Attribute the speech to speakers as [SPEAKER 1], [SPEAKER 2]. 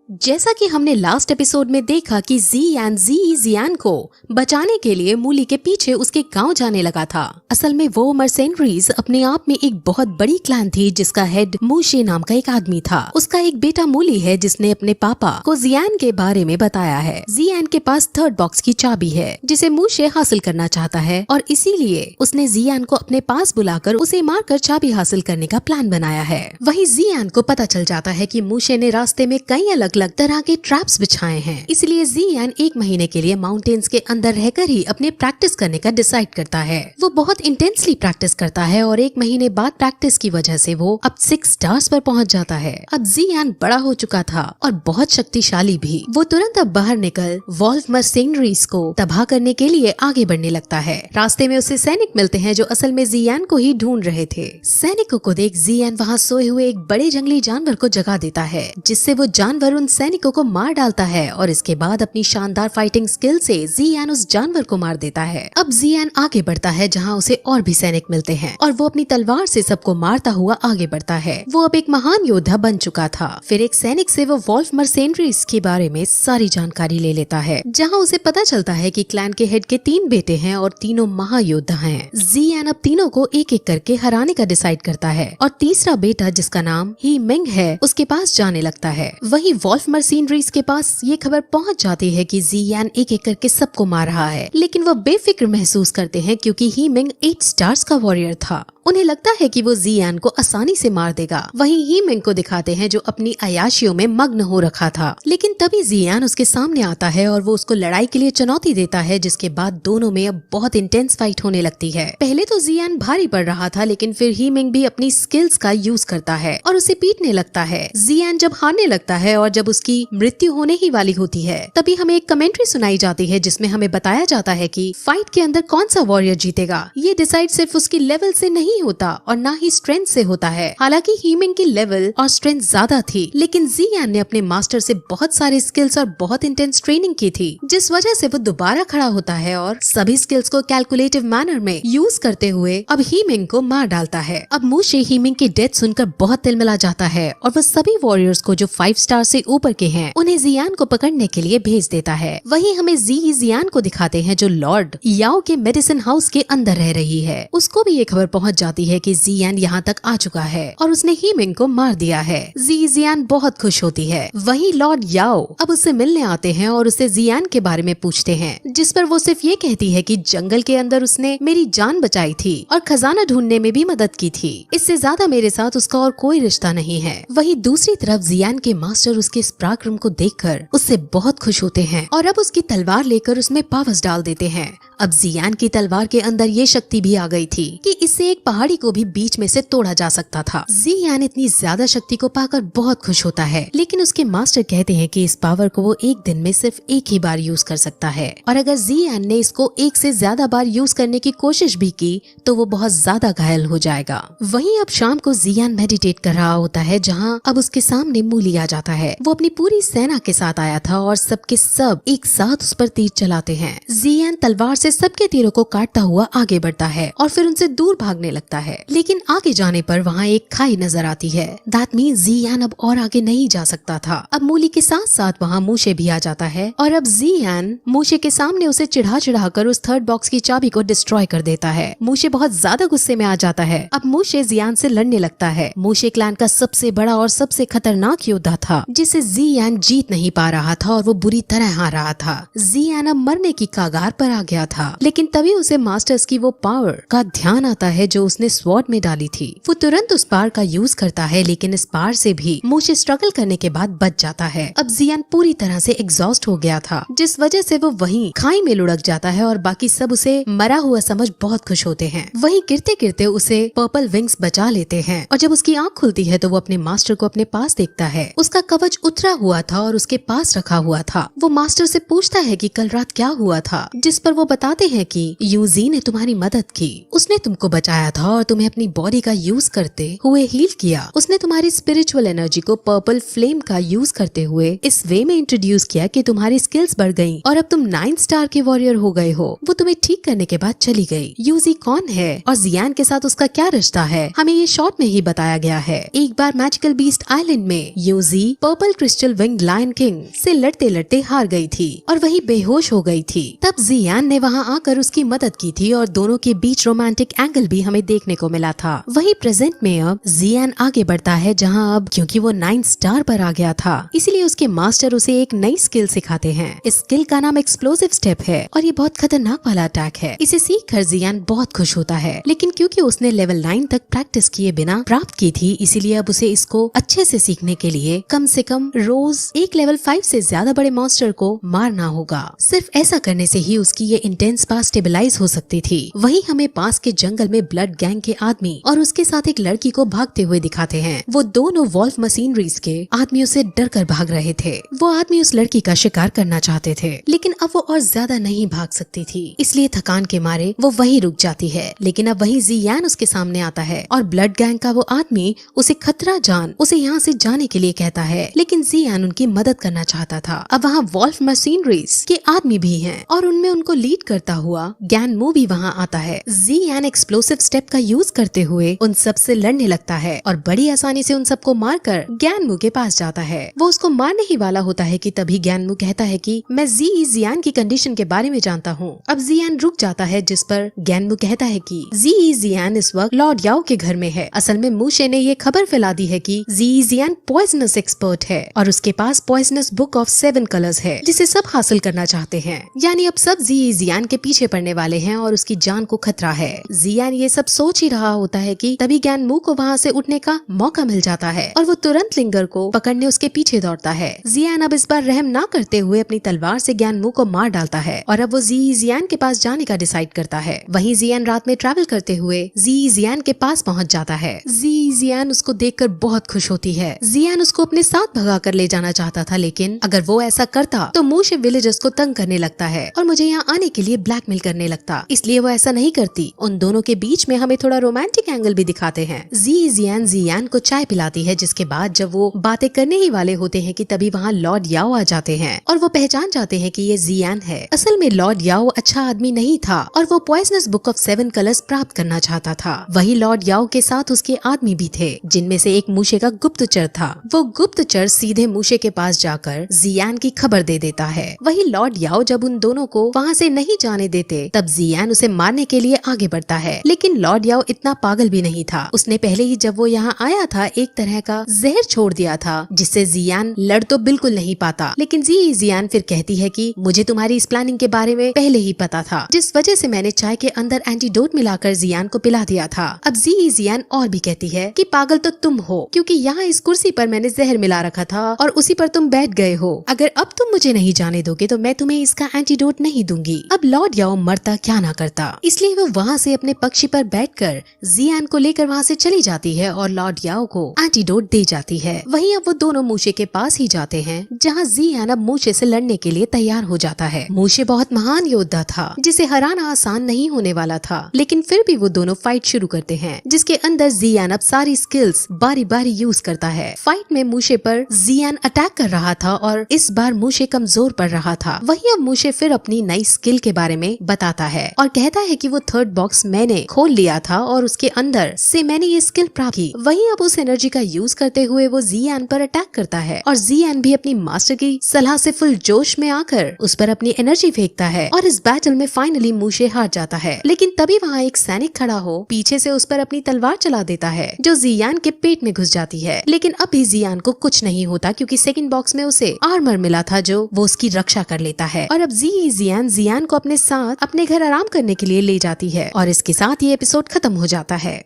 [SPEAKER 1] जैसा कि हमने लास्ट एपिसोड में देखा कि जियान को बचाने के लिए मूली के पीछे उसके गांव जाने लगा था। असल में वो मर्सेनरीज अपने आप में एक बहुत बड़ी क्लैन थी जिसका हेड मूशे नाम का एक आदमी था। उसका एक बेटा मूली है जिसने अपने पापा को जियान के बारे में बताया है। जियान के पास थर्ड बॉक्स की चाबी है जिसे मूशे हासिल करना चाहता है और इसीलिए उसने जियान को अपने पास बुलाकर उसे मारकर चाबी हासिल करने का प्लान बनाया है। वहीं जियान को पता चल जाता है कि मूशे ने रास्ते में कई अलग अलग तरह के ट्रैप्स बिछाए हैं, इसलिए जियान 1 महीने के लिए माउंटेन्स के अंदर रहकर ही अपने प्रैक्टिस करने का डिसाइड करता है। वो बहुत इंटेंसली प्रैक्टिस करता है और 1 महीने बाद प्रैक्टिस की वजह से वो अब 6 स्टार्स पर पहुंच जाता है। अब जियान बड़ा हो चुका था और बहुत शक्तिशाली भी। वो तुरंत अब बाहर निकल वॉल्फ मर्सेनरीज को तबाह करने के लिए आगे बढ़ने लगता है। रास्ते में उसे सैनिक मिलते हैं जो असल में जियान को ही ढूंढ रहे थे। सैनिकों को देख जियान वहाँ सोए हुए एक बड़े जंगली जानवर को जगा देता है, जिससे वो जानवर उन सैनिकों को मार डालता है और इसके बाद अपनी शानदार फाइटिंग स्किल से जियान उस जानवर को मार देता है। अब जियान आगे बढ़ता है जहाँ उसे और भी सैनिक मिलते हैं और वो अपनी तलवार से सबको मारता हुआ आगे बढ़ता है। वो अब एक महान योद्धा बन चुका था। फिर एक सैनिक से वो वॉल्फ मर्सेनरीज के बारे में सारी जानकारी ले लेता है, जहाँ उसे पता चलता है कि क्लैन के हेड के 3 बेटे हैं और तीनों महायोद्धा हैं। जियान अब तीनों को एक एक करके हराने का डिसाइड करता है और तीसरा बेटा जिसका नाम ही मिंग है उसके पास जाने लगता है। वहीं वॉल्फ मर्सेनरीज के पास ये खबर पहुंच जाती है कि जियान एक एक करके सबको मार रहा है, लेकिन वो बेफिक्र महसूस करते हैं क्योंकि ही मिंग 8 स्टार्स का वॉरियर था। उन्हें लगता है कि वो जियान को आसानी से मार देगा। वहीं ही मिंग को दिखाते हैं जो अपनी अयाशियों में मग्न हो रखा था, लेकिन तभी जियान उसके सामने आता है और वो उसको लड़ाई के लिए चुनौती देता है, जिसके बाद दोनों में अब बहुत इंटेंस फाइट होने लगती है। पहले तो जियान भारी पड़ रहा था, लेकिन फिर ही मिंग भी अपनी स्किल्स का यूज करता है और उसे पीटने लगता है। जियान जब हारने लगता है और जब उसकी मृत्यु होने ही वाली होती है, तभी हमें एक कमेंट्री सुनाई जाती है जिसमें हमें बताया जाता है कि फाइट के अंदर कौन सा वॉरियर जीतेगा ये डिसाइड सिर्फ उसकी लेवल से नहीं होता और ना ही स्ट्रेंथ से होता है। हालांकि हीमिंग की लेवल और स्ट्रेंथ ज्यादा थी, लेकिन जियान ने अपने मास्टर से बहुत सारे स्किल्स और बहुत इंटेंस ट्रेनिंग की थी, जिस वजह से वो दोबारा खड़ा होता है और सभी स्किल्स को कैलकुलेटिव मैनर में यूज करते हुए अब हीमिंग को मार डालता है। अब मूशे हीमिंग की डेथ सुनकर बहुत तिलमिला जाता है और वो सभी वॉरियर्स को जो 5 स्टार से ऊपर के हैं उन्हें जियान को पकड़ने के लिए भेज देता है। वहीं हमें जियान को दिखाते हैं जो लॉर्ड याओ के मेडिसिन हाउस के अंदर रह रही है। उसको भी ये खबर पहुंच जाती है कि जियान यहाँ तक आ चुका है और उसने हीमिंग को मार दिया है। जियान बहुत खुश होती है। वहीं लॉर्ड याओ अब उससे मिलने आते हैं और उससे जियान के बारे में पूछते हैं, जिस पर वो सिर्फ ये कहती है कि जंगल के अंदर उसने मेरी जान बचाई थी और खजाना ढूंढने में भी मदद की थी। इससे ज्यादा मेरे साथ उसका और कोई रिश्ता नहीं है। वहीं दूसरी तरफ जियान के मास्टर उसके इस पराक्रम को देखकर उससे बहुत खुश होते हैं और अब उसकी तलवार लेकर उसमें पावर्स डाल देते हैं। अब जियान की तलवार के अंदर ये शक्ति भी आ गई थी कि इससे एक पहाड़ी को भी बीच में से तोड़ा जा सकता था। जियान इतनी ज्यादा शक्ति को पाकर बहुत खुश होता है, लेकिन उसके मास्टर कहते हैं कि इस पावर को वो एक दिन में सिर्फ एक ही बार यूज कर सकता है और अगर जियान ने इसको 1 से ज्यादा बार यूज करने की कोशिश भी की तो वो बहुत ज्यादा घायल हो जाएगा। वहीं अब शाम को जियान मेडिटेट कर रहा होता है, जहाँ अब उसके सामने मूली आ जाता है। वो अपनी पूरी सेना के साथ आया था और सबके सब एक साथ उस पर तीर चलाते हैं। जियान तलवार से सबके तीरों को काटता हुआ आगे बढ़ता है और फिर उनसे दूर भागने लगता है, लेकिन आगे जाने पर वहाँ एक खाई नजर आती है। दैट मीन्स जियान अब और आगे नहीं जा सकता था। अब मूली के साथ साथ वहाँ मूशे भी आ जाता है और अब जियान मूशे के सामने उसे चिढ़ा कर उस थर्ड बॉक्स की चाबी को डिस्ट्रॉय कर देता है। मूशे बहुत ज्यादा गुस्से में आ जाता है। अब मूशे जियान से लड़ने लगता है। मूशे क्लैन का सबसे बड़ा और सबसे खतरनाक योद्धा था, जिसे जियान जीत नहीं पा रहा था और वो बुरी तरह हार रहा था। जियान अब मरने की कगार पर आ गया था, लेकिन तभी उसे मास्टर्स की वो पावर का ध्यान आता है जो उसने स्वॉर्ड में डाली थी। वो तुरंत उस पावर का यूज करता है, लेकिन इस पावर से भी मूशे स्ट्रगल करने के बाद बच जाता है। अब जियान पूरी तरह से एग्जॉस्ट हो गया था, जिस वजह से वो वहीं खाई में लुढ़क जाता है और बाकी सब उसे मरा हुआ समझ बहुत खुश होते हैं। वहीं गिरते गिरते उसे पर्पल विंग्स बचा लेते हैं और जब उसकी आंख खुलती है तो वो अपने मास्टर को अपने पास देखता है। उसका कवच उतरा हुआ था और उसके पास रखा हुआ था। वो मास्टर से पूछता है कि कल रात क्या हुआ था, जिस पर वो बताते हैं कि यूजी ने तुम्हारी मदद की, उसने तुमको बचाया था और तुम्हें अपनी बॉडी का यूज करते हुए हील किया। उसने तुम्हारी स्पिरिचुअल एनर्जी को पर्पल फ्लेम का यूज करते हुए इस वे में इंट्रोड्यूस किया कि तुम्हारी स्किल्स बढ़ गयी और अब तुम 9 स्टार के वॉरियर हो गए हो। वो तुम्हें ठीक करने के बाद चली गई। यूजी कौन है और जियान के साथ उसका क्या रिश्ता है, हमें ये शॉर्ट में ही बताया गया है। एक बार मैजिकल बीस्ट आइलैंड में यूजी purple crystal wing lion king से लड़ते लड़ते हार गई थी और वही बेहोश हो गई थी। तब जियान ने वहाँ आकर उसकी मदद की थी और दोनों के बीच रोमांटिक एंगल भी हमें देखने को मिला था। वही प्रेजेंट में अब जियान आगे बढ़ता है, जहाँ अब क्योंकि वो 9 स्टार पर आ गया था इसीलिए उसके मास्टर उसे एक नई स्किल सिखाते हैं। इस स्किल का नाम एक्सप्लोसिव स्टेप है और ये बहुत खतरनाक वाला अटैक है। इसे सीख कर जियान बहुत खुश होता है, लेकिन क्योंकि उसने लेवल 9 तक प्रैक्टिस किए बिना प्राप्त की थी इसीलिए अब उसे इसको अच्छे से सीखने के लिए कम से कम रोज एक लेवल 5 से ज्यादा बड़े मॉन्स्टर को मारना होगा। सिर्फ ऐसा करने से ही उसकी ये इंटेंस पावर स्टेबलाइज हो सकती थी। वही हमें पास के जंगल में ब्लड गैंग के आदमी और उसके साथ एक लड़की को भागते हुए दिखाते हैं। वो दोनों वॉल्फ मशीनरीज के आदमियों से डर कर भाग रहे थे। वो आदमी उस लड़की का शिकार करना चाहते थे, लेकिन अब वो और ज्यादा नहीं भाग सकती थी, इसलिए थकान के मारे वो वहीं रुक जाती है। लेकिन अब वही जियान उसके सामने आता है और ब्लड गैंग का वो आदमी उसे खतरा जान उसे यहाँ से जाने के लिए कहता है, लेकिन जियान उनकी मदद करना चाहता था। अब वहाँ वॉल्फ मशीनरीज के आदमी भी हैं और उनमें उनको लीड करता हुआ गैनमू भी वहाँ आता है। जियान एक्सप्लोसिव स्टेप का यूज करते हुए उन सब से लड़ने लगता है और बड़ी आसानी से उन सबको मारकर गैनमू के पास जाता है। वो उसको मारने ही वाला होता है कि तभी गैनमू कहता है कि मैं जियान की कंडीशन के बारे में जानता हूँ। अब जियान रुक जाता है, जिस पर गैनमू कहता है कि जियान इस वक्त लॉर्ड याओ के घर में है। असल में मूशे ने ये खबर फैला दी है कि जियान पॉइजनस एक्सपर्ट है और उसके पास पॉइजनस बुक ऑफ 7 कलर्स है जिसे सब हासिल करना चाहते हैं। यानी अब सब जियान के पीछे पड़ने वाले हैं और उसकी जान को खतरा है। जियान ये सब सोच ही रहा होता है कि तभी गैनमू को वहाँ से उठने का मौका मिल जाता है और वो तुरंत लिंगर को पकड़ने उसके पीछे दौड़ता है। जियान अब इस बार रहम ना करते हुए अपनी तलवार से गैनमू को मार डालता है और अब वो जियान के पास जाने का डिसाइड करता है। वहीं जियान रात में ट्रैवल करते हुए जियान के पास पहुंच जाता है। जियान उसको देखकर बहुत खुश होती है। जियान उसको अपने साथ भगा कर ले जाना चाहता था, लेकिन अगर वो ऐसा करता तो मूशे विलेजर्स को तंग करने लगता है और मुझे यहाँ आने के लिए ब्लैकमेल करने लगता, इसलिए वो ऐसा नहीं करती। उन दोनों के बीच में हमें थोड़ा रोमांटिक एंगल भी दिखाते हैं। जियान को चाय पिलाती है, जिसके बाद जब वो बातें करने ही वाले होते हैं कि तभी वहाँ लॉर्ड याओ आ जाते हैं और वो पहचान जाते हैं कि ये जियान है। असल में लॉर्ड याओ अच्छा आदमी नहीं था और वो पॉइजनस बुक ऑफ 7 कलर्स प्राप्त करना चाहता था। वही लॉर्ड याओ के साथ उसके आदमी भी थे, जिनमें से एक मूशे का गुप्तचर था। वो गुप्तचर सीधे मूशे के पास जाकर जियान की खबर दे देता है। वही लॉर्ड याओ जब उन दोनों को वहाँ से नहीं जाने देते तब जियान उसे मारने के लिए आगे बढ़ता है, लेकिन लॉर्ड याओ इतना पागल भी नहीं था। उसने पहले ही जब वो यहाँ आया था एक तरह का जहर छोड़ दिया था, जिससे जियान लड़ तो बिल्कुल नहीं पाता। लेकिन जियान फिर कहती है कि मुझे तुम्हारी इस प्लानिंग के बारे में पहले ही पता था, जिस वजह से मैंने चाय के अंदर एंटीडोट मिलाकर जियान को पिला दिया था। अब जियान और भी कहती है कि पागल तो तुम हो, क्योंकि यहाँ इस कुर्सी पर मैंने जहर मिला रखा था और उसी पर तुम बैठ गए हो। अगर अब तुम मुझे नहीं जाने दोगे तो मैं तुम्हें इसका एंटीडोट नहीं दूंगी। अब लॉर्ड याओ मरता क्या ना करता, इसलिए वो वहाँ से अपने पक्षी पर बैठकर जियान को लेकर वहाँ से चली जाती है और लॉर्ड याओ को एंटीडोट दे जाती है। वहीं अब वो दोनों मूशे के पास ही जाते हैं, जहाँ जियान अब मूशे से लड़ने के लिए तैयार हो जाता है। मूशे बहुत महान योद्धा था जिसे हराना आसान नहीं होने वाला था, लेकिन फिर भी वो दोनों फाइट शुरू करते हैं, जिसके अंदर जियान अब सारी स्किल्स बारी बारी यूज करता है। फाइट में मूशे पर जियान अटैक कर रहा था और इस बार मूशे कमजोर पड़ रहा था। वहीं अब मूशे फिर अपनी नई स्किल के बारे में बताता है और कहता है कि वो 3rd बॉक्स मैंने खोल लिया था और उसके अंदर से मैंने ये स्किल प्राप्त की। वहीं अब उस एनर्जी का यूज करते हुए वो जियान पर अटैक करता है और जियान भी अपनी मास्टर की सलाह से फुल जोश में आकर उस पर अपनी एनर्जी फेंकता है और इस बैटल में फाइनली मूशे हार जाता है। लेकिन तभी वहाँ एक सैनिक खड़ा हो पीछे से उस पर अपनी तलवार चला देता है, जो जियान के पेट में घुस जाती है। लेकिन अभी जियान को कुछ नहीं होता, क्योंकि 2nd बॉक्स में उसे आर्मर मिला था जो वो उसकी रक्षा कर लेता है। और अब जियान को अपने साथ अपने घर आराम करने के लिए ले जाती है और इसके साथ ये एपिसोड खत्म हो जाता है।